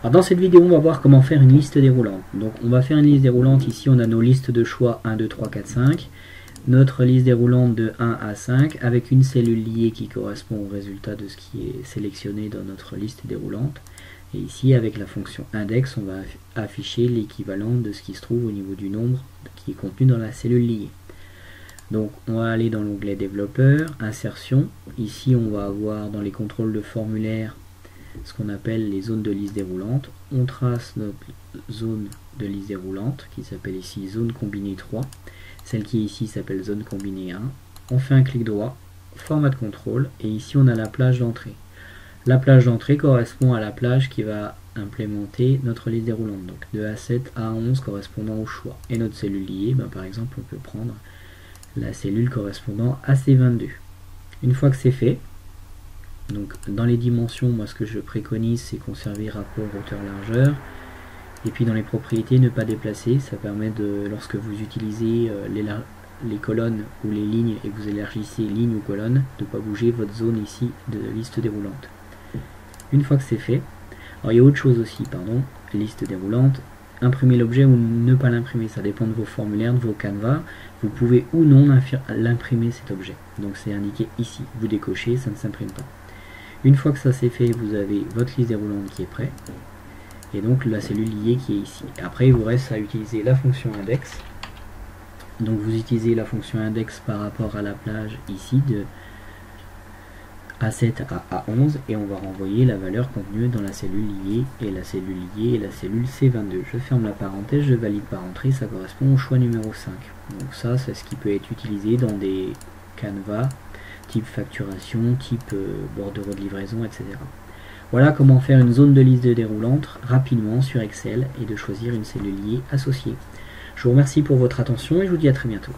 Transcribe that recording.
Alors dans cette vidéo, on va voir comment faire une liste déroulante. Donc on va faire une liste déroulante. Ici, on a nos listes de choix 1, 2, 3, 4, 5. Notre liste déroulante de 1 à 5 avec une cellule liée qui correspond au résultat de ce qui est sélectionné dans notre liste déroulante. Et ici, avec la fonction index, on va afficher l'équivalent de ce qui se trouve au niveau du nombre qui est contenu dans la cellule liée. Donc on va aller dans l'onglet développeur, insertion. Ici, on va avoir dans les contrôles de formulaire ce qu'on appelle les zones de liste déroulante. On trace notre zone de liste déroulante qui s'appelle ici zone combinée 3. Celle qui est ici s'appelle zone combinée 1. On fait un clic droit, format de contrôle, et ici on a la plage d'entrée. La plage d'entrée correspond à la plage qui va implémenter notre liste déroulante. Donc de A7 à A11 correspondant au choix. Et notre cellule liée, par exemple on peut prendre la cellule correspondant à C22. Une fois que c'est fait, donc dans les dimensions, moi ce que je préconise c'est conserver rapport hauteur-largeur. Et puis dans les propriétés, ne pas déplacer, ça permet de, lorsque vous utilisez les colonnes ou les lignes et que vous élargissez ligne ou colonne, de ne pas bouger votre zone ici de liste déroulante. Une fois que c'est fait, alors il y a autre chose aussi, liste déroulante, imprimer l'objet ou ne pas l'imprimer, ça dépend de vos formulaires, de vos canevas, vous pouvez ou non l'imprimer cet objet. Donc c'est indiqué ici, vous décochez, ça ne s'imprime pas. Une fois que ça c'est fait, vous avez votre liste déroulante qui est prête. Et donc la cellule liée qui est ici. Après il vous reste à utiliser la fonction index. Donc vous utilisez la fonction index par rapport à la plage ici de A7 à A11 et on va renvoyer la valeur contenue dans la cellule liée et la cellule liée et la cellule C22. Je ferme la parenthèse, je valide par entrée, ça correspond au choix numéro 5. Donc ça c'est ce qui peut être utilisé dans des canevas type facturation, type bordereau de livraison, etc. Voilà comment faire une zone de liste déroulante rapidement sur Excel et de choisir une cellule liée associée. Je vous remercie pour votre attention et je vous dis à très bientôt.